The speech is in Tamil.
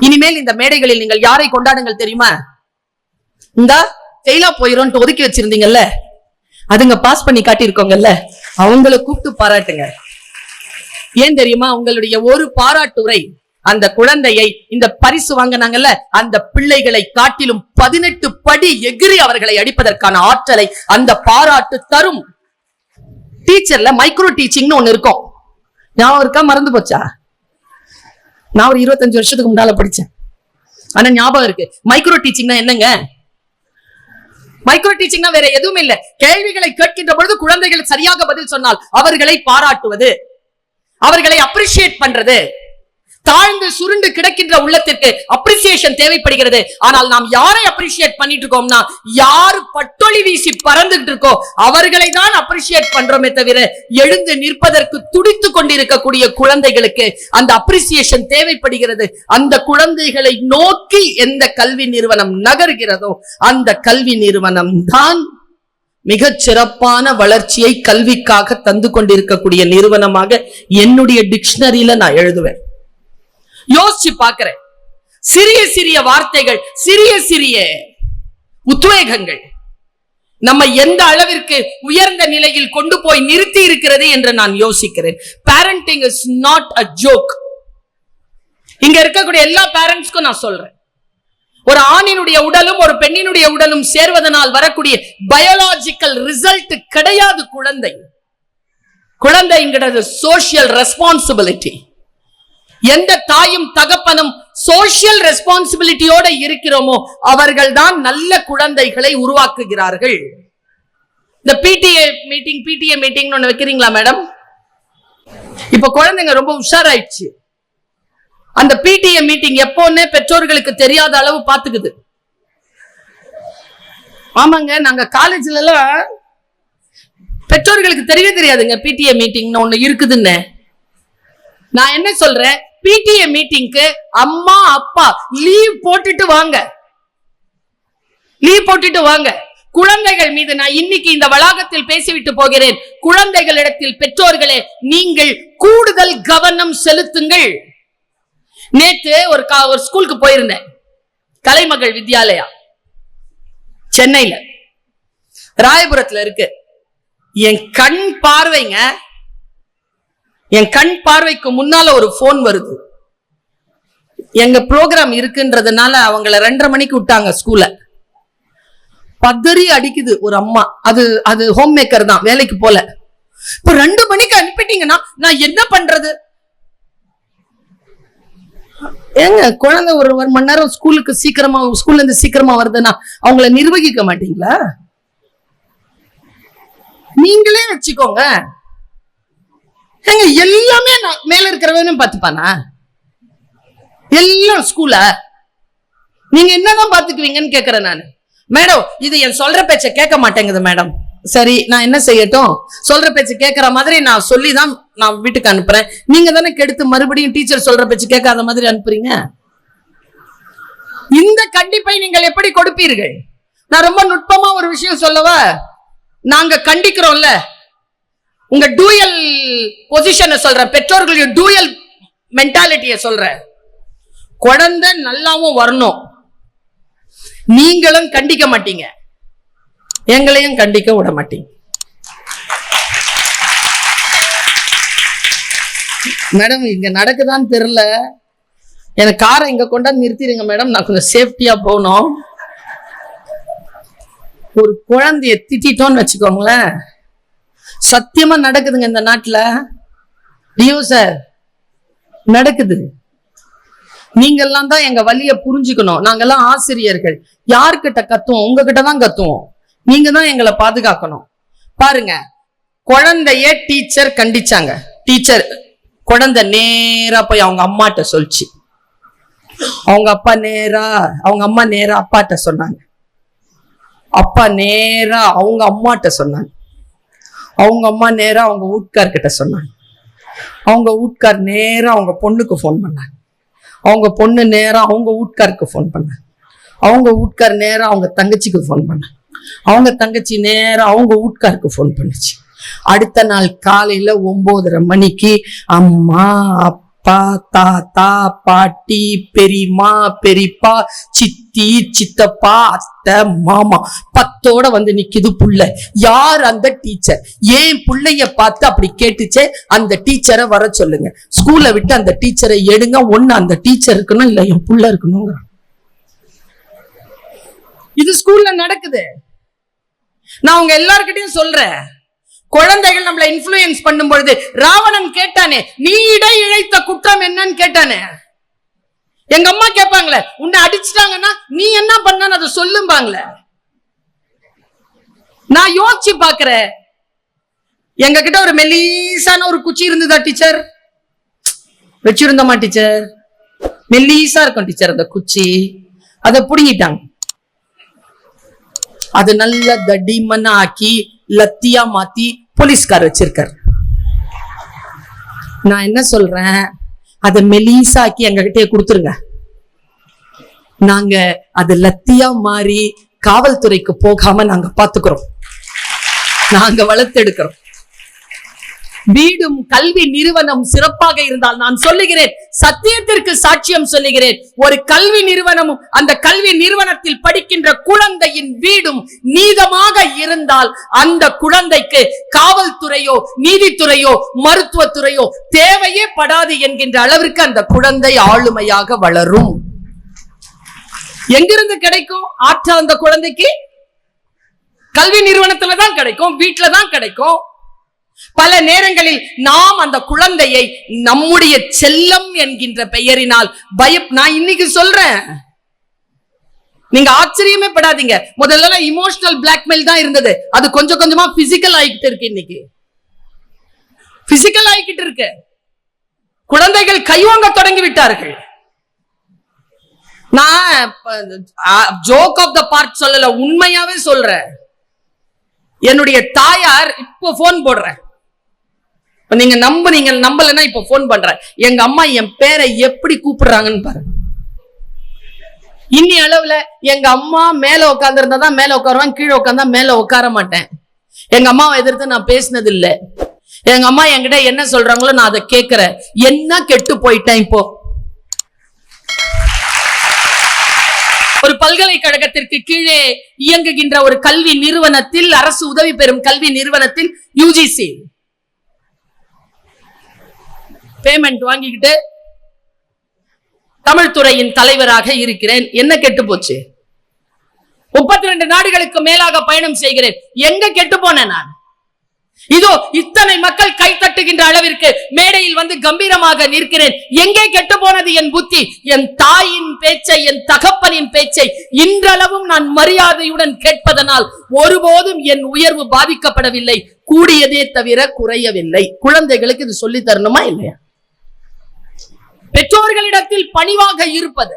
இனிமேல் இந்த மேடைகளில் நீங்கள் யாரை கொண்டாடுங்கள் தெரியுமா? இந்த ஃபெயிலா போயிரும் ஒதுக்கி வச்சிருந்தீங்கல்ல, அதுங்க பாஸ் பண்ணி காட்டியிருக்கோங்கல்ல, அவங்களை கூப்பிட்டு பாராட்டுங்க. ஏன் தெரியுமா? உங்களுடைய ஒரு பாராட்டுரை அந்த குழந்தையை, இந்த பரிசு வாங்கினாங்கல்ல அந்த பிள்ளைகளை காட்டிலும் 18 படி எகிரி அவர்களை அடிப்பதற்கான ஆற்றலை அந்த பாராட்டு தரும். டீச்சர்ல மைக்ரோ டீச்சிங்னு ஒண்ணு இருக்கும். ஞாபகம் இருக்கா? மறந்து போச்சா? நான் ஒரு 25 வருஷத்துக்கு முன்னால படிச்சேன், ஆனா ஞாபகம் இருக்கு. மைக்ரோ டீச்சிங்னா என்னங்க? மைக்ரோ டீச்சிங்னா வேற எதுவுமே இல்ல. கேள்விகளை கேட்கின்ற பொழுது குழந்தைகள் சரியாக பதில் சொன்னால் அவர்களை பாராட்டுவது, அவர்களை அப்ரிஷியேட் பண்றது. தாழ்ந்து சுருண்டு கிடக்கின்ற உள்ளத்திற்கு அப்ரிசியேஷன் தேவைப்படுகிறது. ஆனால் நாம் யாரை அப்ரிஷியேட் பண்ணிட்டு இருக்கோம்னா, யார் பட்டொளி வீசி பறந்துட்டு இருக்கோ அவர்களை தான் அப்ரிஷியேட் பண்றோமே தவிர, எழுந்து நிற்பதற்கு துடித்து கொண்டிருக்கக்கூடிய குழந்தைகளுக்கு அந்த அப்ரிசியேஷன் தேவைப்படுகிறது. அந்த குழந்தைகளை நோக்கி எந்த கல்வி நிறுவனம் நகர்கிறதோ அந்த கல்வி நிறுவனம் தான் மிகச் சிறப்பான வளர்ச்சியை கல்விக்காக தந்து கொண்டிருக்கக்கூடிய நிறுவனமாக என்னுடைய டிக்ஷனரியில நான் எழுதுவேன். யோசிச்சு பார்க்கிறேன். சிறிய சிறிய வார்த்தைகள், சிறிய சிறிய உத்வேகங்கள் நம்ம எந்த அளவிற்கு உயர்ந்த நிலையில் கொண்டு போய் நிறுத்தி இருக்கிறது என்று நான் யோசிக்கிறேன். Parenting is not a joke. இங்க இருக்கக்கூடிய எல்லா பேரண்ட்ஸ்க்கும் நான் சொல்றேன், ஒரு ஆணினுடைய உடலும் ஒரு பெண்ணினுடைய உடலும் சேர்வதனால் வரக்கூடிய பயாலஜிக்கல் ரிசல்ட் கிடையாது குழந்தை. குழந்தைங்கிறது சோசியல் ரெஸ்பான்சிபிலிட்டி. எந்த தாயும் தகப்பனும் சோசியல் ரெஸ்பான்சிபிலிட்டியோட இருக்கிறோமோ அவர்கள் தான் நல்ல குழந்தைகளை உருவாக்குகிறார்கள். இந்த பிடிஏ மீட்டிங் ஒண்ணு வைக்கிறீங்களா மேடம்? இப்ப குழந்தைங்க ரொம்ப உஷாராயிடுச்சு. அந்த பிடிஏ மீட்டிங் எப்போன்னு பெற்றோர்களுக்கு தெரியாத அளவு பாத்துக்குது. ஆமாங்க, நாங்க காலேஜ்ல எல்லாம் பெற்றோர்களுக்கு தெரியவே தெரியாதுங்க பிடிஏ மீட்டிங் ஒண்ணு இருக்குதுன்னு. நான் என்ன சொல்றேன், பிடிஏ மீட்டிங்க்கு அம்மா அப்பா லீவ் போட்டுட்டு வாங்க, லீவ் போட்டுட்டு வாங்க. குழந்தைகள் மீது நான் இன்னைக்கு இந்த வளாகத்தில் பேசிவிட்டு போகிறேன். குழந்தைகளிடத்தில் பெற்றோர்களே நீங்கள் கூடுதல் கவனம் செலுத்துங்கள். நேத்து ஒரு ஸ்கூலுக்கு போயிருந்தேன், கலைமகள் வித்யாலயா, சென்னையில ராயபுரத்துல இருக்கு. என் கண் பார்வைங்க, என் கண் பார்வைக்கு முன்னால ஒரு போன் வருது. எங்க ப்ரோக்ராம் இருக்குன்றதுனால அவங்கள 2:30 மணிக்கு விட்டாங்க ஸ்கூல்ல. பதறி அடிக்குது ஒரு அம்மா. அது ஹோம் மேக்கர் தான், வேலைக்கு போல. இப்ப 2 மணிக்கு அனுப்பிட்டீங்கன்னா நான் என்ன பண்றது? ஏங்க, குழந்தை ஒரு மணி நேரம் ஸ்கூல்ல இருந்து சீக்கிரமா வருதுன்னா அவங்கள நிர்வகிக்க மாட்டீங்களா? நீங்களே வச்சுக்கோங்க. எல்லாமே மேல இருக்கிறவனும் பாத்துப்பானா? எல்லாம் ஸ்கூல்ல நீங்க என்னதான் பாத்துக்குவீங்கன்னு கேக்குறேன் நான். மேடம், இது என் சொல்ற பேச்ச கேட்க மாட்டேங்குது மேடம். சரி, நான் என்ன செய்யட்டும்? சொல்ற பேச்சு கேட்கற மாதிரி நான் சொல்லிதான் நான் வீட்டுக்கு அனுப்புறேன். நீங்க தானே கெடுத்து மறுபடியும் டீச்சர் சொல்ற பேச்சு கேட்காத மாதிரி அனுப்புறீங்க. இந்த கண்டிப்பை நீங்கள் எப்படி கொடுப்பீர்கள்? நான் ரொம்ப நுட்பமா ஒரு விஷயம் சொல்லவா? நாங்க கண்டிக்கிறோம்ல, உங்க டூயல் பொசிஷனை சொல்றேன், பெற்றோர்களுடைய டூயல் மென்டாலிட்டியை சொல்றேன். குழந்தை நல்லாவும் வரணும். நீங்களும் கண்டிக்க மாட்டீங்க, எங்களையும் கண்டிக்க விட மாட்டீங்க. மேடம், இங்க நடக்குதான்னு தெரியல, எனக்கு காரை இங்க கொண்டாந்து நிறுத்திடுங்க மேடம், நான் கொஞ்சம் சேஃப்டியா போகணும். ஒரு குழந்தைய திட்டோன்னு வச்சுக்கோங்களேன், சத்தியமா நடக்குதுங்க இந்த நாட்டுல. டியோ சார், நடக்குது. நீங்கெல்லாம் தான் எங்க வலிய புரிஞ்சுக்கணும். நாங்கெல்லாம் ஆசிரியர்கள். யார்கிட்ட கத்துவோம்? உங்ககிட்ட தான் கத்துவோம். நீங்க தான் எங்களை பாதுகாக்கணும். பாருங்க, குழந்தைய டீச்சர் கண்டிச்சாங்க. டீச்சர் குழந்தை நேரா போய் அவங்க அம்மாட்ட சொல்லிச்சு. அவங்க அம்மா நேரா அப்பாட்ட சொன்னாங்க. அப்பா நேரா அவங்க அம்மாட்ட சொன்னாங்க. அவங்க அம்மா நேரா அவங்க வீட்டுக்கார்கிட்ட சொன்னாங்க. அவங்க வீட்டுக்கார் நேரா அவங்க பொண்ணுக்கு போன் பண்ணாங்க. அவங்க பொண்ணு நேரா அவங்க வீட்டுக்காருக்கு போன் பண்ணாங்க. அவங்க வீட்டுக்கார் நேரா அவங்க தங்கச்சிக்கு போன் பண்ணாங்க. அவங்க தங்கச்சி நேரா அவங்க வீட்டுக்காருக்கு போன் பண்ணுச்சு. அடுத்த நாள் காலையில 9:30 மணிக்கு அம்மா அப்பா, தாத்தா, பாட்டி, பெரியம்மா, பெரியப்பா, சித்தி, சித்தப்பா, அத்தை, மாமா 10ஓட வந்து நிக்குது புள்ள. யார் அந்த டீச்சர்? ஏன் புள்ளைய பார்த்து அப்படி கேட்டுச்சே, அந்த டீச்சரை வர சொல்லுங்க. ஸ்கூல்ல விட்டு அந்த டீச்சரை எடுங்க. ஒண்ணு அந்த டீச்சர் இருக்கணும், இல்ல என் புள்ள இருக்கணும். இது ஸ்கூல்ல நடக்குது. நான் உங்க எல்லார்கிட்டையும் சொல்றேன், குழந்தைகள் நம்மளை இன்ஃப்ளூயன்ஸ் பண்ணும் பொழுது, ராவணன் கேட்டானே, நீ இடை இழைத்த குற்றம் என்னன்னு கேட்டானே. எங்க அம்மா கேட்பாங்களே, உன்னை அடிச்சுட்டாங்கன்னா நீ என்ன பண்ண அதை சொல்லும்பாங்களே. நான் யோசிச்சு பாக்குறேன், எங்க கிட்ட ஒரு மெல்லிசான ஒரு குச்சி இருந்ததா டீச்சர்? வச்சிருந்தோமா டீச்சர்? மெல்லிசா இருக்கும் டீச்சர் அந்த குச்சி. அதை புடுங்கிட்டாங்க. அது நல்ல தடிமனா ஆக்கி லத்தியா மாத்தி போலீஸ்கார் வச்சிருக்காரு. நான் என்ன சொல்றேன், அதை மெலிசாக்கி எங்க கிட்டே கொடுத்துருங்க. நாங்க அது லத்தியா மாறி காவல்துறைக்கு போகாம நாங்க பாத்துக்கிறோம், நாங்க வளர்த்தெடுக்கிறோம். வீடும் கல்வி நிறுவனம் சிறப்பாக இருந்தால், நான் சொல்லுகிறேன், சத்தியத்திற்கு சாட்சியம் சொல்லுகிறேன், ஒரு கல்வி நிறுவனமும் அந்த கல்வி நிறுவனத்தில் படிக்கின்ற குழந்தையின் வீடும் நீதமாக இருந்தால், அந்த குழந்தைக்கு காவல்துறையோ நீதித்துறையோ மருத்துவத்துறையோ தேவையே படாது என்கின்ற அளவிற்கு அந்த குழந்தை ஆளுமையாக வளரும். எங்கிருந்து கிடைக்கும் ஆற்றல்? அந்த குழந்தைக்கு கல்வி நிறுவனத்துல தான் கிடைக்கும், வீட்டுல தான் கிடைக்கும். பல நேரங்களில் நாம் அந்த குழந்தையை நம்முடைய செல்லம் என்கின்ற பெயரினால் நான் இன்னைக்கு சொல்றேன், நீங்க ஆச்சரியமே படாதீங்க. முதல்ல இமோஷனல் பிளாக்மெயில் தான் இருந்தது, அது கொஞ்சம் கொஞ்சமா பிசிக்கல் ஆகிட்டு இருக்கு. இன்னைக்கு பிசிக்கல் ஆகிட்டு இருக்கு. குழந்தைகள் கைவாங்க தொடங்கி விட்டார்கள். நான் ஜோக் ஆஃப் த பார்ட் சொல்லல, உண்மையாவே சொல்றேன். என்னுடைய தாயார் இப்போ போன் போடுறேன், நீங்க நம்பலன்னா இப்ப போன் பண்றேன். எங்க அம்மா என் பேரை எப்படி கூப்பிடுறாங்கன்னு பாருங்க. இன்னி அளவுல எங்க அம்மா மேல உட்கார்ந்து இருந்தாதான் மேல உட்காருவான், கீழே உட்கார்ந்தா மேல உட்கார மாட்டேன். எங்க அம்மாவை எதிர்த்து நான் பேசினது இல்ல. எங்க அம்மா என்கிட்ட என்ன சொல்றாங்களோ நான் அதை கேட்கிறேன். என்ன கெட்டு போயிட்டேன் இப்போ. ஒரு பல்கலைக்கழகத்திற்கு கீழே இயங்குகின்ற ஒரு கல்வி நிறுவனத்தில், அரசு உதவி பெறும் கல்வி நிறுவனத்தில் யூஜிசி பேமெண்ட் வாங்கிக்கிட்டு தமிழ் துறையின் தலைவராக இருக்கிறேன். என்ன கெட்டு போச்சு? 32 நாடுகளுக்கு மேலாக பயணம் செய்கிறேன். எங்க கெட்டு போனேன் நான்? இதோ இத்தனை மக்கள் கை தட்டுகின்ற அளவிற்கு மேடையில் வந்து கம்பீரமாக நிற்கிறேன். எங்கே கெட்டு போனது என் புத்தி? என் தாயின் பேச்சை, என் தகப்பனின் பேச்சை இன்றளவும் நான் மரியாதையுடன் கேட்பதனால் ஒருபோதும் என் உயர்வு பாதிக்கப்படவில்லை, கூடியதே தவிர குறையவில்லை. குழந்தைகளுக்கு இது சொல்லி தரணுமா இல்லையா? பெற்றோர்களிடத்தில் பணிவாக இருப்பது,